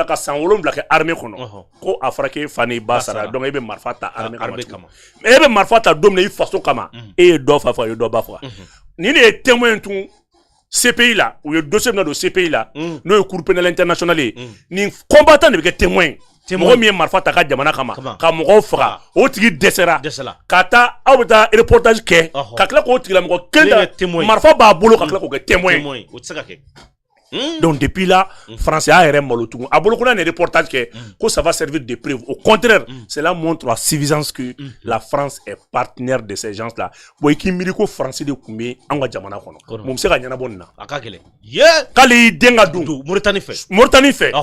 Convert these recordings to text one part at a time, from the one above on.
bila ka san 7 kɛ armée kɔnɔ ko a fɔra k'e fa n'i ba sara donc e bɛ marifa ta armée kama mais e bɛ marifa ta don min na i faso kama e ye dɔ fa fɔ a ye dɔ ba fɔ ni ne ye témoin tun CPI la u ye dossier min don CPI la n'o ye cour pénale internationale ye ni combattant de bɛ kɛ témoin mɔgɔ min ye marifa ta ka jamana kama ka mɔgɔw faga o tigi dɛsɛra ka taa aw bɛ taa reportage kɛ ka tila k'o tigila mɔgɔ kelen marifa b'a bolo ka tila k'o kɛ témoin o tɛ se ka kɛ. Donc depuis là, France a un malo tout. A beaucoup de reportages que ça va servir de preuve. Au contraire, cela montre la suffisance que la France est partenaire de ces gens-là. Bon, qui miriko français de combien en Guatemala kono. Mom se gagna bonna. Akakele. Yeah. Kali denga dou. Mauritanie fait. Mauritanie fait.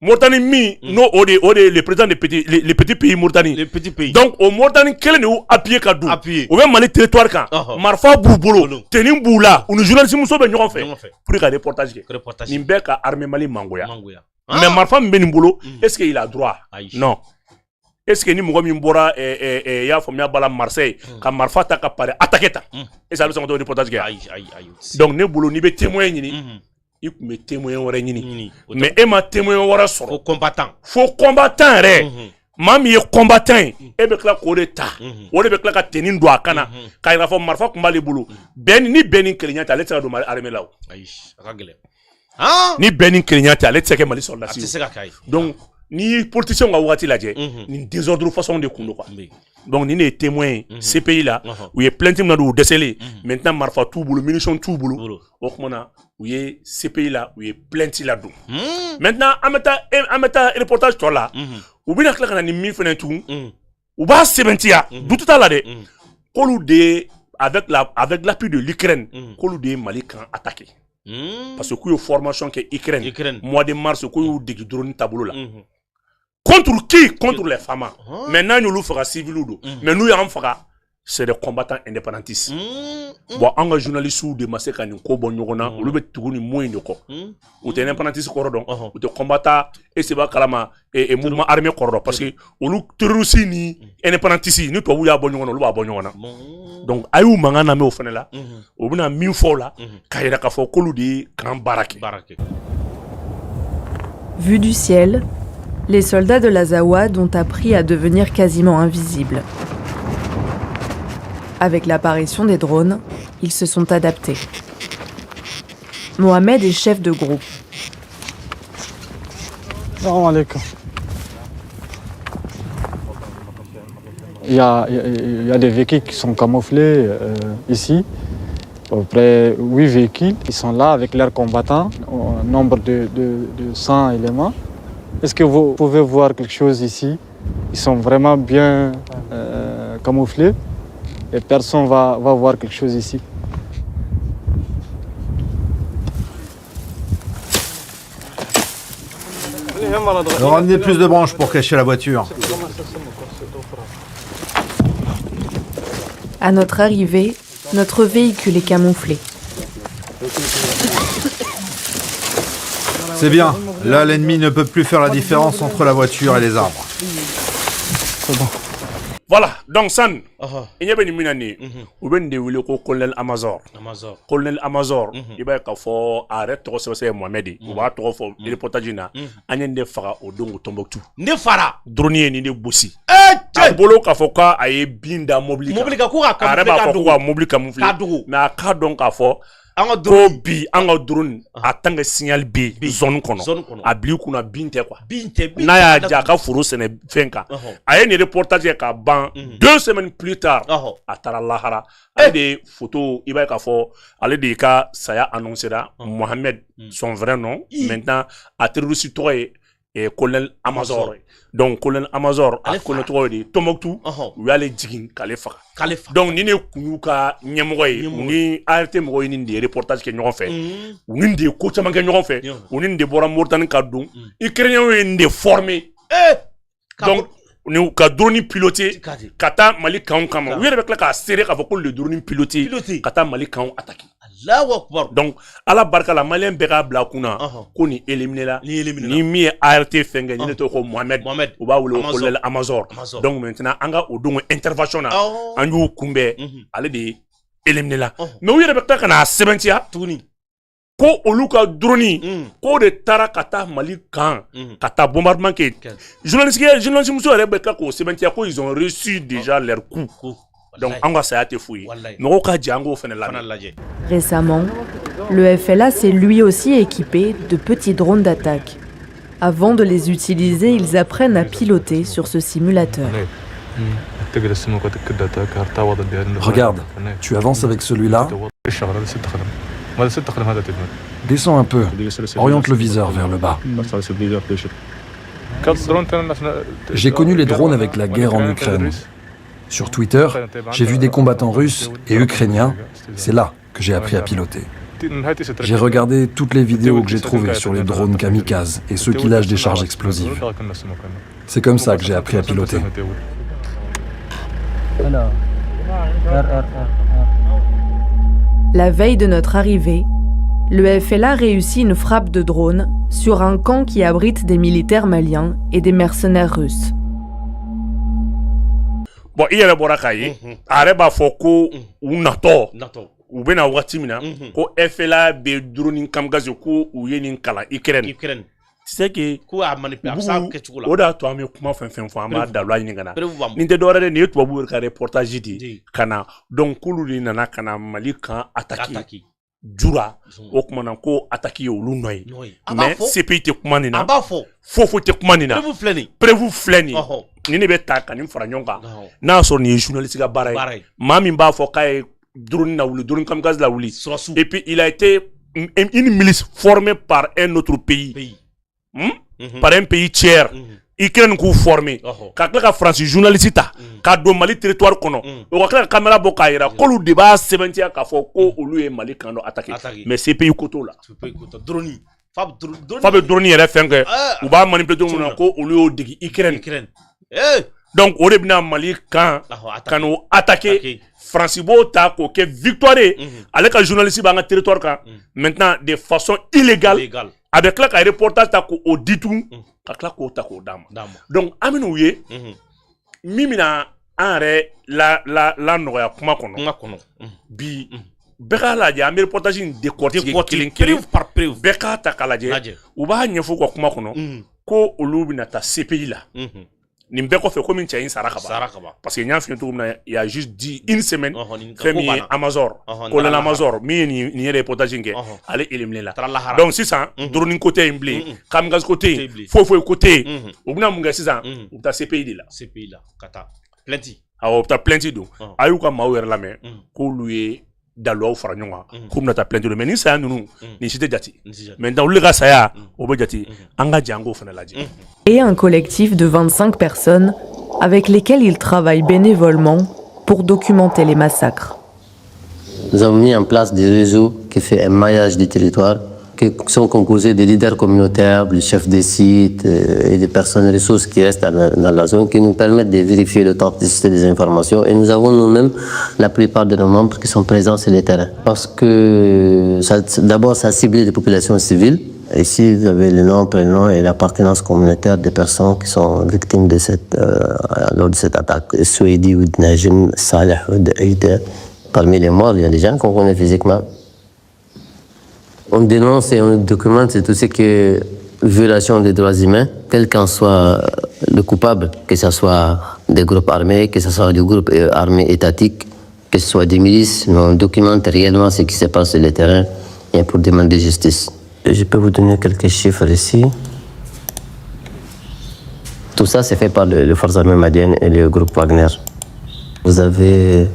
Mauritanie mi no le président des petits pays Mauritanie. Les petits pays. Donc au Mauritanie quel est appuyé kadou. Au même Mali territoire kan. Marfa boubolo, tenim boula, ou nous journalistes muso be ñoxon fait. Pour que reportage ke. Nimbe ka armée Mali mangoya. Mais Marfa mbeni mbolo, est-ce qu'il a droit? Non. Est-ce que ni mɔgɔ min bɔra y'a faamuya bala Marseille ka Marfa ta ka pare attaquer ta? Et ça le sont reportage ke. Donc ne bolo ni be témoin ñini. Il me témoin wɛrɛ ɲini mais e ma témoin wɛrɛ sɔrɔ fo combattant yɛrɛ maa min ye combattant ye e bɛ tila k'o de ta o de bɛ tila ka tenni don a kan na k'a yira fɔ marifa tun b'ale bolo ni bɛɛ ni kelenya tɛ ale tɛ se ka don armée la o ni bɛɛ ni kelenya tɛ ale tɛ se ka kɛ Mali sɔrɔdasi ye donc n'i ye politicien ka waati lajɛ nin désordre façon de kun don quoi donc ni ne ye témoin ye CPI la u ye plainte min na don u dɛsɛlen maintenant marifa t'u bolo munition t'u bolo o kuma na u ye CPI la u ye plainte la don maintenant an bɛ taa reportage tɔ la u bɛna tila ka na ni min fɛnɛ tun u b'a sɛbɛntiya dutu t'a la dɛ k'olu de avec l'appui de l'Ukraine k'olu de ye Mali kan attaqué parce que k'u ye formation kɛ Ukraine mois de mars k'u y'u dege drone taabolo la contre qui? Contre les femmes. Maintenant, nous nous faisons civils. Mais nous, c'est des combattants indépendantistes. Bon, on a des journalistes de Massé qui ont bon yogona, ou le betou ni moins de quoi. Ou t'es indépendantiste cordon, ou t'es combattant et c'est pas kalama et mouvement armé cordon parce que ou nous terroristes ni indépendantistes, nous toi où y a bon yogona, ou a bon yogona. Donc, ayou mangana me au fond là, ou bien mille fois là, kaira kafo kolou di grand barake. Vue du ciel. Les soldats de l'Azawad ont appris à devenir quasiment invisibles. Avec l'apparition des drones, ils se sont adaptés. Mohamed est chef de groupe. Salam alaikum. Il y a des véhicules qui sont camouflés ici. À peu près 8 véhicules. Ils sont là avec leurs combattants, au nombre de 100 éléments. Est-ce que vous pouvez voir quelque chose ici? Ils sont vraiment bien camouflés et personne va voir quelque chose ici. Ramenez plus de branches pour cacher la voiture. À notre arrivée, notre véhicule est camouflé. C'est bien. Là, l'ennemi ne peut plus faire la différence entre la voiture et les arbres. C'est bon. Voilà, donc San, il y a une minute, où ben de wili ko colonel Amazor. Colonel Amazor, il va ka fo arrête to c'est Mohamed, ou va to fo reportage na, anyen de fara o dongo Tombouctou. Ne fara dronier ni de bossi. A bolo ka fo ka aye binda mobile. Mobile ka ko ka mobile camouflé. Mais a ka donc ka fo ko bi an ka drone a tanga signal B zone kono a bli kuna binte quoi na ya ja ka foro sene fenka aye ni reportage ka ban 2 semaines plus tard a tara lahara ale de photo iba ka fo ale de ka saya annoncera Mohamed son vrai nom maintenant a terroriste toye et colonel Amazor donc colonel Amazor a colonel toye Tombouctou ou ale jigin kale faka donc ni ne kunu ka ɲɛmɔgɔ ye ni ART mɔgɔ ye nin de reportage kɛ ɲɔgɔn fɛ u nin de ko caman kɛ ɲɔgɔn fɛ u nin de bɔra Mauritanie ka don Ukrainiens ye nin de formé donc ni ka drone piloté ka taa Mali kanw kama u yɛrɛ bɛ tila k'a seere k'a fɔ ko le drone piloté ka taa Mali kanw attaquer. Donc ala barika la malien bɛɛ k'a bila kunna ko ni éliminé la ni min ye ART fɛn kɛ ni ne tɔgɔ ko Mohamed u b'a wele ko colonel Amazor donc maintenant an ka o don intervention na an y'u kunbɛn ale de éliminé la mais u yɛrɛ bɛ tila ka n'a sɛbɛntiya tuguni ko olu ka drone ko de tara kata Mali kan kata bombardement ke journaliste muso yɛrɛ bɛ ka ko sɛbɛntiya ko ils ont reçu déjà leur coup donc an ka saya tɛ fou ye mɔgɔw ka jɛ an k'o fana lajɛ. Récemment, le FLA s'est lui aussi équipé de petits drones d'attaque. Avant de les utiliser, ils apprennent à piloter sur ce simulateur. Regarde, tu avances avec celui-là. Descends un peu, oriente le viseur vers le bas. J'ai connu les drones avec la guerre en Ukraine. Sur Twitter, j'ai vu des combattants russes et ukrainiens. C'est là que j'ai appris à piloter. J'ai regardé toutes les vidéos que j'ai trouvées sur les drones kamikazes et ceux qui lâchent des charges explosives. C'est comme ça que j'ai appris à piloter. La veille de notre arrivée, le FLA réussit une frappe de drone sur un camp qui abrite des militaires maliens et des mercenaires russes. Bon, il y a bora kaye areba foko u nato u bena wati mina ko FLA be drone kamgaze ko u yeni kala Ukraine tu sais que ko a manipuler ça ke chugula oda to ami kuma fen fo ama da lwa ni ngana ni de dore ne to babu ka reportage di kana donc kulu ni nana kana Mali kan attaquer jura o kuma na ko attaquer olu noy mais CPI te kuma ni na fo te kuma ni na prévu fleni ni ne be ta kan ni fara nyonga na so ni journaliste ga baray mami ba fo kay drone na wuli drone kamgaz la wuli et puis il a été une milice formée par un autre pays. Par un pays tiers. Ukraine ko formé ka kla ka France journaliste ta ka do Mali territoire kono o ka caméra bo ka ira ko lu débat 70 ka fo ko olu e Mali kan do attaquer mais c'est pays koto là drone fab drone yere fenke ou ba manipuler do mon ko olu o digi Ukraine donc o de bina Mali kan kanu attaquer France bo ta ko ke victoire avec un journaliste ba nga territoire kan maintenant de façon illégale avec la reportage ta ko au ditou ka kla ko ta ko dama donc aminu ye mimina anre la noya kuma kono bi beka la ja am reportage de décortiquer par preuve beka ta kala je u ba nyefo ko kuma kono ko olubi na ta CPI la ni mbeko fe ko min tient saraka ba parce que nya fi tout il y a juste dit une semaine femi Amazon ko la Amazon mi ni reportage nge aller éliminer là donc si ça drone côté imblé kamgaz côté fo côté obuna munga si ça ou ta CPI là kata plenty ta plenty do ayuka mawer la me ko luye dalo fara nyonga comme na ta plenty do mais ni ça nous ni cité jati mais dans le cas ça obo jati anga jango fana laji. Et un collectif de 25 personnes avec lesquelles ils travaillent bénévolement pour documenter les massacres. Nous avons mis en place des réseaux qui font un maillage du territoire, qui sont composés de leaders communautaires, des chefs des sites et des personnes ressources qui restent dans la zone, qui nous permettent de vérifier l'authenticité des informations. Et nous avons nous-mêmes la plupart de nos membres qui sont présents sur le terrain. Parce que d'abord, ça a ciblé les populations civiles. Ici, vous avez le nom, prénom et l'appartenance communautaire des personnes qui sont victimes de lors de cette attaque. Souedi, Oudnajim, Saleh, Oud. Parmi les morts, il y a des gens qu'on connaît physiquement. On dénonce et on documente tout ce qui est violation des droits humains, quel qu'en soit le coupable, que ce soit des groupes armés, que ce soit des groupes armés étatiques, que ce soit des milices. On documente réellement ce qui se passe sur le terrain et pour demander justice. Je peux vous donner quelques chiffres ici. Tout ça, c'est fait par les forces armées maliennes et le groupe Wagner. Vous avez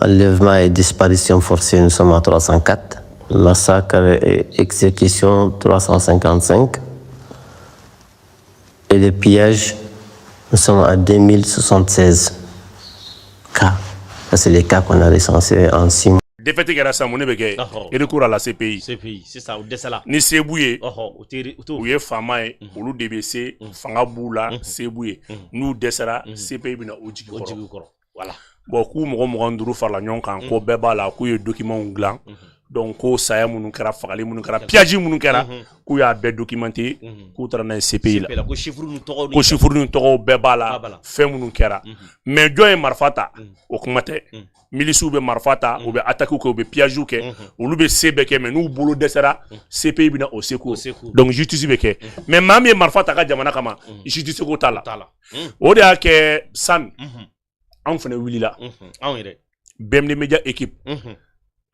enlèvement et disparition forcée, nous sommes à 304. Massacre et exécution, 355. Et les pillages, nous sommes à 2076 cas. Ça, c'est les cas qu'on a recensés en 6 mois. Défaite que ça monnaie bege et recours à la CPI c'est ça au desala ni sebouye ou ye fama olu DBC fanga bula sebouye nous desala CPI bina ojigi koro voilà bon ku mo nduru farla nyon kan ko beba la ku ye document nglan donc ko saya minnu kɛra fagali minnu kɛra piège minnu kɛra k'u y'a bɛɛ documenté k'u taara n'a ye CPI la ko chiffre ni tɔgɔw bɛɛ b'a la fɛn minnu kɛra mais jɔn ye marifa ta o kuma tɛ milisiw bɛ marifa ta u bɛ attaque kɛ u bɛ piège kɛ olu bɛ se bɛɛ kɛ mais n'u bolo dɛsɛra CPI bɛna o seko donc justice bɛ kɛ mais maa min ye marifa ta ka jamana kama justice ko t'a la o de y'a kɛ san anw fana wulila anw yɛrɛ BMD Media équipe